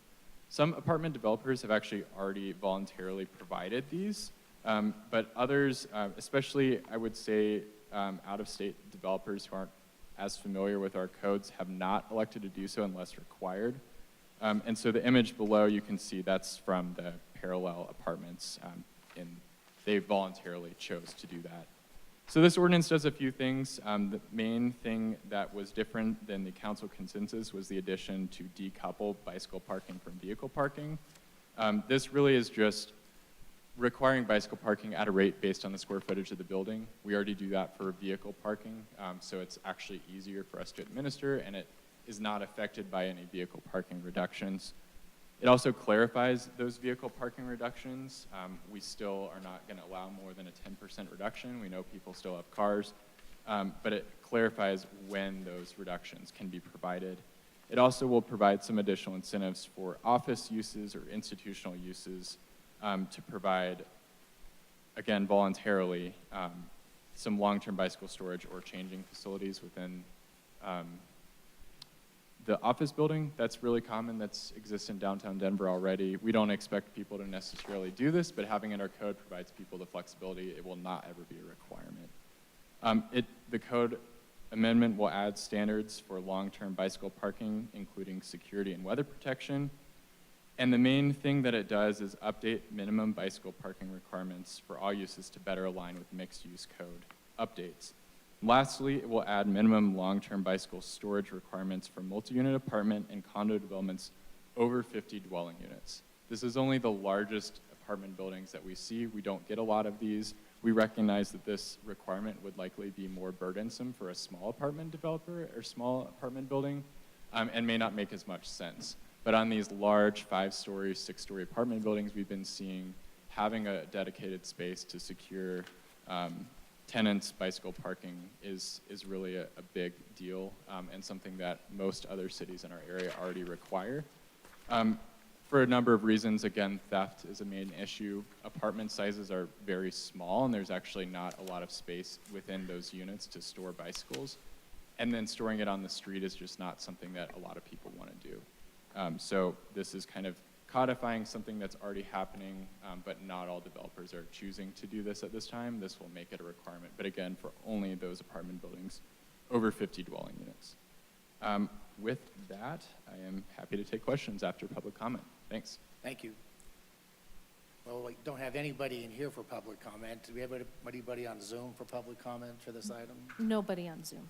[SPEAKER 5] Some apartment developers have actually already voluntarily provided these, but others, especially I would say out-of-state developers who aren't as familiar with our codes, have not elected to do so unless required. And so the image below, you can see that's from the Parallel Apartments, and they voluntarily chose to do that. So this ordinance does a few things. The main thing that was different than the council consensus was the addition to decouple bicycle parking from vehicle parking. This really is just requiring bicycle parking at a rate based on the square footage of the building. We already do that for vehicle parking, so it's actually easier for us to administer, and it is not affected by any vehicle parking reductions. It also clarifies those vehicle parking reductions. We still are not going to allow more than a 10% reduction. We know people still have cars, but it clarifies when those reductions can be provided. It also will provide some additional incentives for office uses or institutional uses to provide, again, voluntarily, some long-term bicycle storage or changing facilities within the office building. That's really common. That exists in downtown Denver already. We don't expect people to necessarily do this, but having it in our code provides people the flexibility. It will not ever be a requirement. The code amendment will add standards for long-term bicycle parking, including security and weather protection. And the main thing that it does is update minimum bicycle parking requirements for all uses to better align with mixed-use code updates. Lastly, it will add minimum long-term bicycle storage requirements for multi-unit apartment and condo developments over 50 dwelling units. This is only the largest apartment buildings that we see. We don't get a lot of these. We recognize that this requirement would likely be more burdensome for a small apartment developer or small apartment building, and may not make as much sense. But on these large 5-story, 6-story apartment buildings, we've been seeing having a dedicated space to secure tenants' bicycle parking is really a big deal, and something that most other cities in our area already require. For a number of reasons, again, theft is a main issue. Apartment sizes are very small, and there's actually not a lot of space within those units to store bicycles. And then storing it on the street is just not something that a lot of people want to do. So this is kind of codifying something that's already happening, but not all developers are choosing to do this at this time. This will make it a requirement, but again, for only those apartment buildings over 50 dwelling units. With that, I am happy to take questions after public comment. Thanks.
[SPEAKER 1] Thank you. Well, we don't have anybody in here for public comment. Do we have anybody on Zoom for public comment for this item?
[SPEAKER 2] Nobody on Zoom.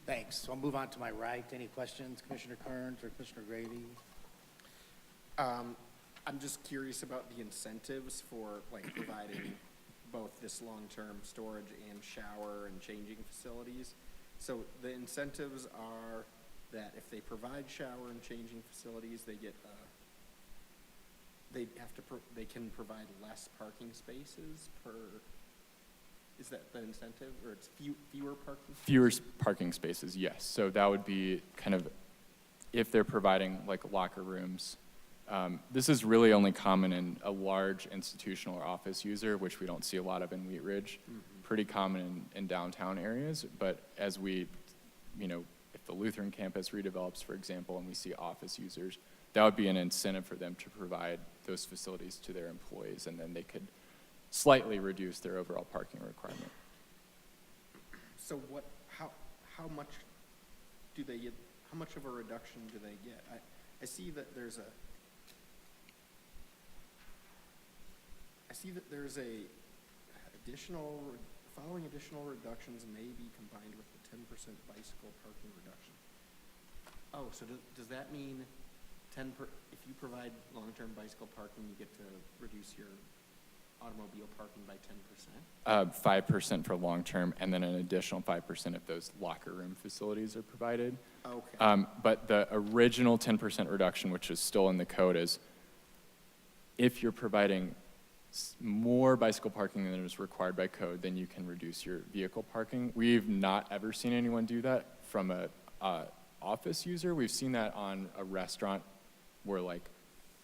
[SPEAKER 1] Thanks. So I'll move on to my right. Any questions, Commissioner Kearns or Commissioner Grady?
[SPEAKER 4] I'm just curious about the incentives for like providing both this long-term storage and shower and changing facilities. So the incentives are that if they provide shower and changing facilities, they get they can provide less parking spaces per. Is that the incentive, or it's fewer parking?
[SPEAKER 5] Fewer parking spaces, yes. So that would be kind of if they're providing like locker rooms. This is really only common in a large institutional or office user, which we don't see a lot of in Wheat Ridge. Mm-hmm. Pretty common in downtown areas, but as we, if the Lutheran campus redevelops, for example, and we see office users, that would be an incentive for them to provide those facilities to their employees, and then they could slightly reduce their overall parking requirement.
[SPEAKER 4] So how much do they get, how much of a reduction do they get? I see that there's a following additional reductions may be combined with the 10% bicycle parking reduction. Oh, so does that mean if you provide long-term bicycle parking, you get to reduce your automobile parking by 10%?
[SPEAKER 5] 5% for long-term, and then an additional 5% if those locker room facilities are provided.
[SPEAKER 4] Okay.
[SPEAKER 5] But the original 10% reduction, which is still in the code, is if you're providing more bicycle parking than is required by code, then you can reduce your vehicle parking. We've not ever seen anyone do that from a office user. We've seen that on a restaurant where like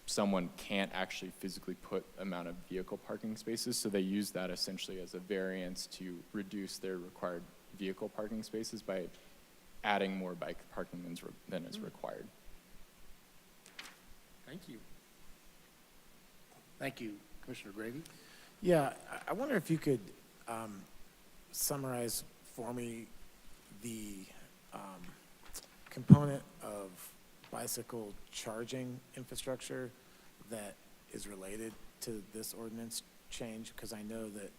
[SPEAKER 5] someone can't actually physically put amount of vehicle parking spaces, so they use that essentially as a variance to reduce their required vehicle parking spaces by adding more bike parking than is required.
[SPEAKER 3] Thank you.
[SPEAKER 1] Thank you. Commissioner Gravy?
[SPEAKER 8] Yeah, I wonder if you could summarize for me the component of bicycle charging infrastructure that is related to this ordinance change, because I know that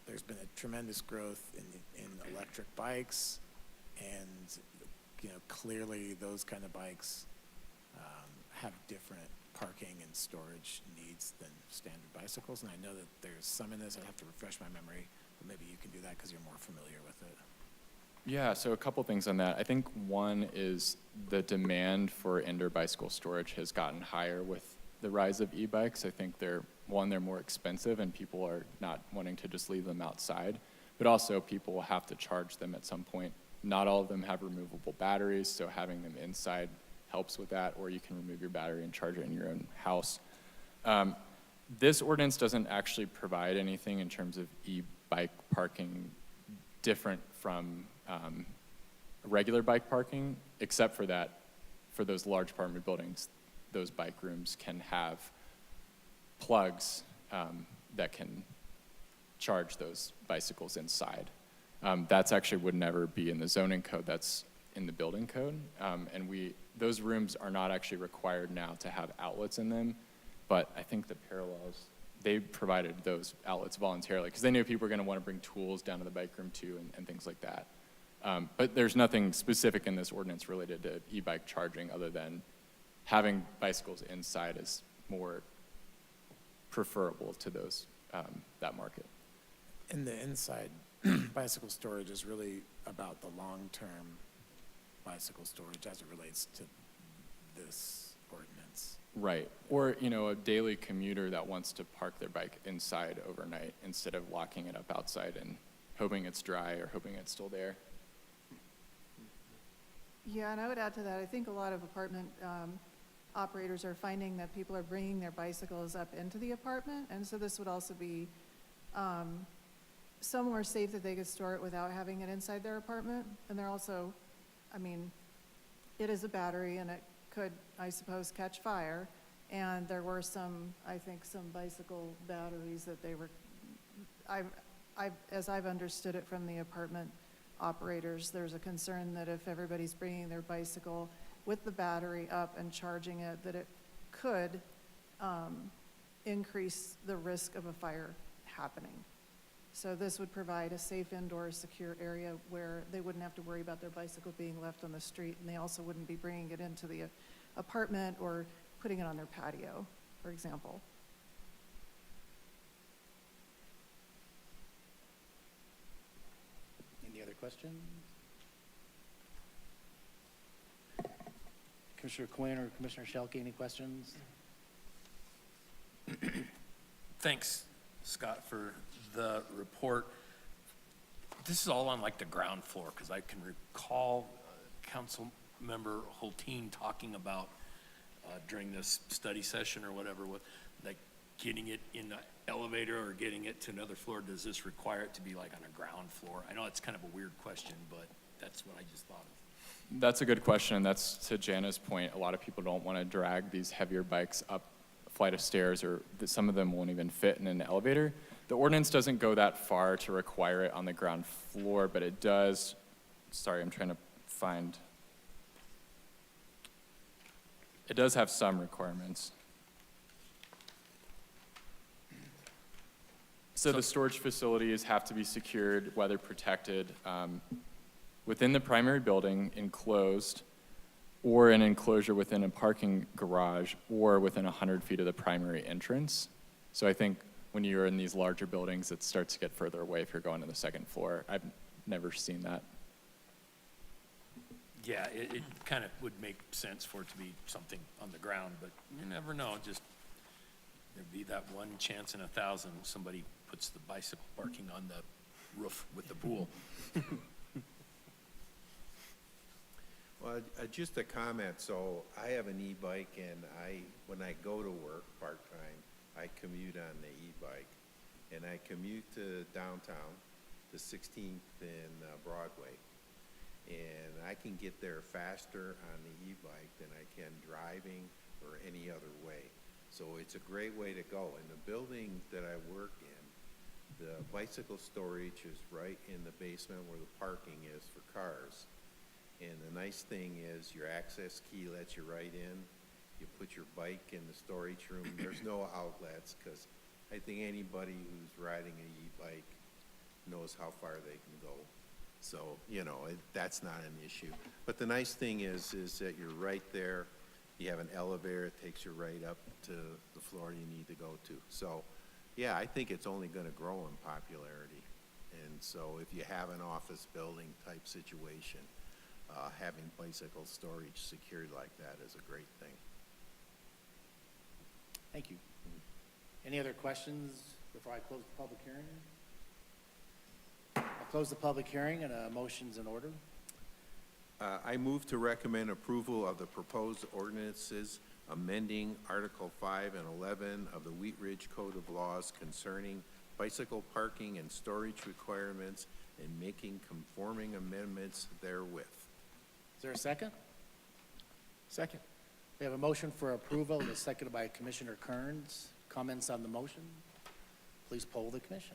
[SPEAKER 8] there's been a tremendous growth in electric bikes, and clearly those kind of bikes have different parking and storage needs than standard bicycles, and I know that there's some in this. I'd have to refresh my memory, but maybe you can do that because you're more familiar with it.
[SPEAKER 5] Yeah, so a couple things on that. I think one is the demand for indoor bicycle storage has gotten higher with the rise of e-bikes. I think they're more expensive and people are not wanting to just leave them outside, but also people will have to charge them at some point. Not all of them have removable batteries, so having them inside helps with that, or you can remove your battery and charge it in your own house. This ordinance doesn't actually provide anything in terms of e-bike parking different from regular bike parking, except for that, for those large apartment buildings, those bike rooms can have plugs that can charge those bicycles inside. That's actually would never be in the zoning code, that's in the building code. And those rooms are not actually required now to have outlets in them, but I think the Parallels, they provided those outlets voluntarily because they knew people were going to want to bring tools down to the bike room too and things like that. But there's nothing specific in this ordinance related to e-bike charging other than having bicycles inside is more preferable to those, that market.
[SPEAKER 8] And the inside bicycle storage is really about the long-term bicycle storage as it relates to this ordinance.
[SPEAKER 5] Right, or a daily commuter that wants to park their bike inside overnight instead of locking it up outside and hoping it's dry or hoping it's still there.
[SPEAKER 9] Yeah, and I would add to that, I think a lot of apartment operators are finding that people are bringing their bicycles up into the apartment, and so this would also be somewhere safe that they could store it without having it inside their apartment. And they're also, it is a battery and it could, I suppose, catch fire. And there were some bicycle batteries that they were, as I've understood it from the apartment operators, there's a concern that if everybody's bringing their bicycle with the battery up and charging it, that it could increase the risk of a fire happening. So this would provide a safe indoor secure area where they wouldn't have to worry about their bicycle being left on the street, and they also wouldn't be bringing it into the apartment or putting it on their patio, for example.
[SPEAKER 1] Any other questions? Commissioner Quinn or Commissioner Shelkey, any questions?
[SPEAKER 3] Thanks, Scott, for the report. This is all on like the ground floor, because I can recall Council Member Hulteen talking about during this study session or whatever, with like getting it in the elevator or getting it to another floor. Does this require it to be like on a ground floor? I know it's kind of a weird question, but that's what I just thought of.
[SPEAKER 5] That's a good question, and that's to Jana's point. A lot of people don't want to drag these heavier bikes up a flight of stairs, or some of them won't even fit in an elevator. The ordinance doesn't go that far to require it on the ground floor, but it does, sorry, I'm trying to find, it does have some requirements. So the storage facilities have to be secured, weather protected, within the primary building, enclosed, or an enclosure within a parking garage, or within 100 feet of the primary entrance. So I think when you're in these larger buildings, it starts to get further away if you're going to the second floor. I've never seen that.
[SPEAKER 3] Yeah, it kind of would make sense for it to be something on the ground, but you never know, just, there'd be that one chance in 1,000, somebody puts the bicycle parking on the roof with the pool.
[SPEAKER 7] Well, just a comment, so I have an e-bike, and when I go to work part-time, I commute on the e-bike, and I commute to downtown, to 16th and Broadway, and I can get there faster on the e-bike than I can driving or any other way. So it's a great way to go. In the building that I work in, the bicycle storage is right in the basement where the parking is for cars. And the nice thing is your access key lets you right in. You put your bike in the storage room. There's no outlets, because I think anybody who's riding an e-bike knows how far they can go. So, that's not an issue. But the nice thing is that you're right there. You have an elevator, it takes you right up to the floor you need to go to. So, yeah, I think it's only gonna grow in popularity. And so if you have an office building type situation, having bicycle storage secured like that is a great thing.
[SPEAKER 1] Thank you. Any other questions before I close the public hearing? I'll close the public hearing, and a motion's in order.
[SPEAKER 7] I move to recommend approval of the proposed ordinances amending Article 5 and 11 of the Wheat Ridge Code of Laws concerning bicycle parking and storage requirements and making conforming amendments therewith.
[SPEAKER 1] Is there a second?
[SPEAKER 4] Second.
[SPEAKER 1] We have a motion for approval, and a seconded by Commissioner Kearns. Comments on the motion? Please poll the commission.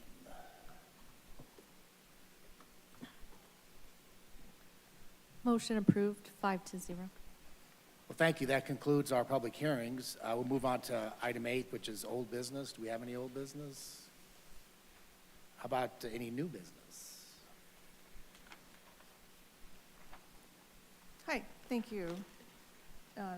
[SPEAKER 2] Motion approved, 5-0.
[SPEAKER 1] Well, thank you. That concludes our public hearings. We'll move on to item 8, which is old business. Do we have any old business? How about any new business?
[SPEAKER 9] Hi, thank you,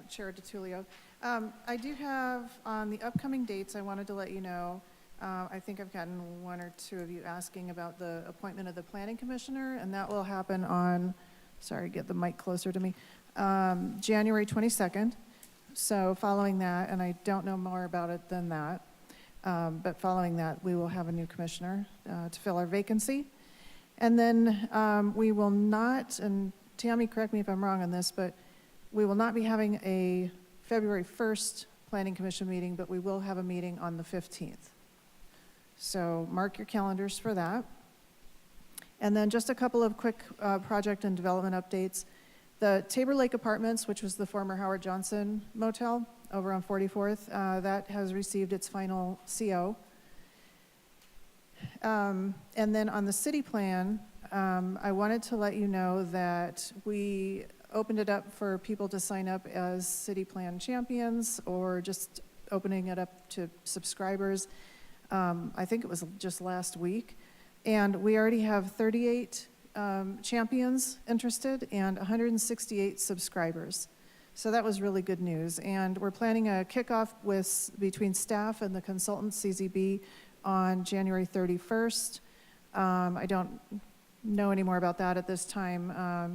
[SPEAKER 9] Chair DiTullio. I do have, on the upcoming dates, I wanted to let you know, I think I've gotten one or two of you asking about the appointment of the planning commissioner, and that will happen on, sorry, get the mic closer to me, January 22nd. So following that, and I don't know more about it than that, but following that, we will have a new commissioner to fill our vacancy. And then we will not, and Tammy, correct me if I'm wrong on this, but we will not be having a February 1st Planning Commission meeting, but we will have a meeting on the 15th. So mark your calendars for that. And then just a couple of quick project and development updates. The Tabor Lake Apartments, which was the former Howard Johnson Motel over on 44th, that has received its final CO. And then on the city plan, I wanted to let you know that we opened it up for people to sign up as city plan champions, or just opening it up to subscribers. I think it was just last week. And we already have 38 champions interested and 168 subscribers. So that was really good news. And we're planning a kickoff between staff and the consultant CZB on January 31st. I don't know any more about that at this time.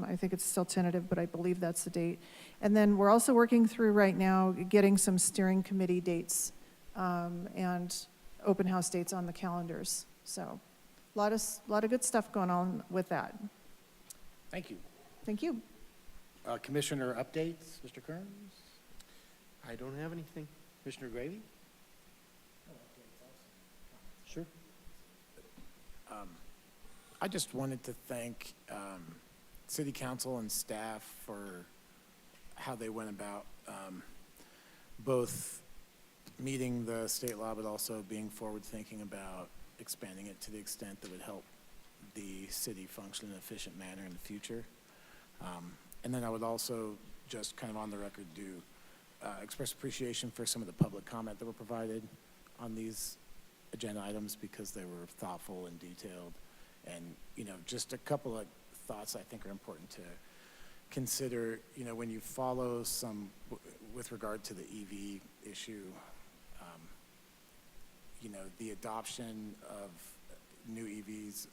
[SPEAKER 9] I think it's still tentative, but I believe that's the date. And then we're also working through right now getting some steering committee dates and open house dates on the calendars. So a lot of good stuff going on with that.
[SPEAKER 1] Thank you.
[SPEAKER 9] Thank you.
[SPEAKER 1] Commissioner updates, Mr. Kearns?
[SPEAKER 4] I don't have anything.
[SPEAKER 1] Commissioner Gravy? Sure.
[SPEAKER 8] I just wanted to thank City Council and staff for how they went about both meeting the state law, but also being forward-thinking about expanding it to the extent that would help the city function in an efficient manner in the future. And then I would also, just kind of on the record, express appreciation for some of the public comment that were provided on these agenda items, because they were thoughtful and detailed. And, just a couple of thoughts I think are important to consider, when you follow with regard to the EV issue, the adoption of new EVs,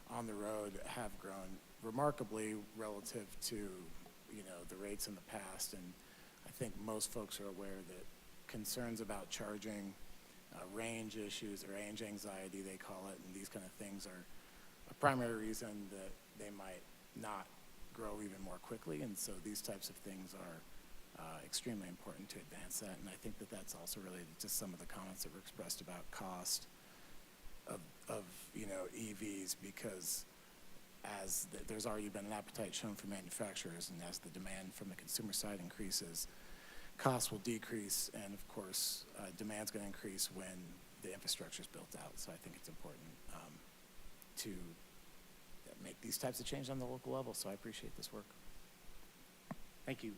[SPEAKER 8] on the road have grown remarkably relative to, the rates in the past. And I think most folks are aware that concerns about charging, range issues, or range anxiety, they call it, and these kind of things are a primary reason that they might not grow even more quickly. And so these types of things are extremely important to advance that. And I think that that's also related to some of the comments that were expressed about cost of EVs, because there's already been an appetite shown from manufacturers, and as the demand from the consumer side increases, costs will decrease, and of course, demand's going to increase when the infrastructure is built out. So I think it's important to make these types of changes on the local level. So I appreciate this work.
[SPEAKER 1] Thank you.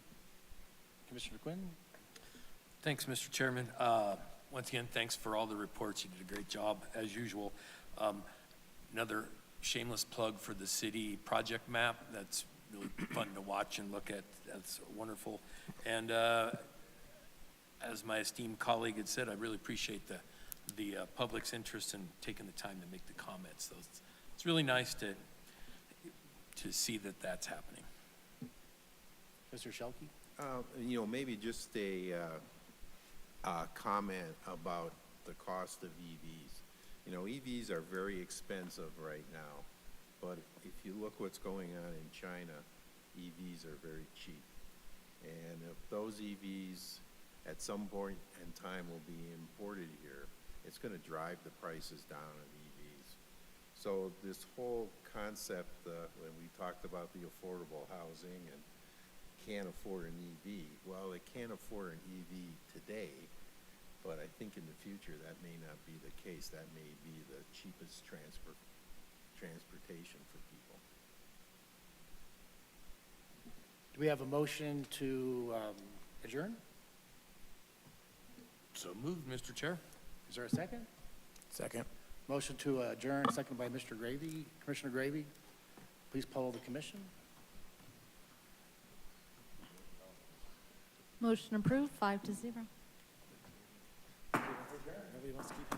[SPEAKER 1] Commissioner Quinn?
[SPEAKER 3] Thanks, Mr. Chairman. Once again, thanks for all the reports. You did a great job, as usual. Another shameless plug for the city project map. That's really fun to watch and look at. That's wonderful. And as my esteemed colleague had said, I really appreciate the public's interest in taking the time to make the comments. So it's really nice to see that that's happening.
[SPEAKER 1] Mr. Shelkey?
[SPEAKER 7] Maybe just a comment about the cost of EVs. EVs are very expensive right now, but if you look what's going on in China, EVs are very cheap. And if those EVs at some point in time will be imported here, it's going to drive the prices down of EVs. So this whole concept, when we talked about the affordable housing and can't afford an EV, well, it can't afford an EV today, but I think in the future that may not be the case. That may be the cheapest transportation for people.
[SPEAKER 1] Do we have a motion to adjourn?
[SPEAKER 3] So moved, Mr. Chair.
[SPEAKER 1] Is there a second?
[SPEAKER 8] Second.
[SPEAKER 1] Motion to adjourn, seconded by Mr. Gravy. Commissioner Gravy, please poll the commission.
[SPEAKER 2] Motion approved, 5-0.
[SPEAKER 1] Nobody wants to keep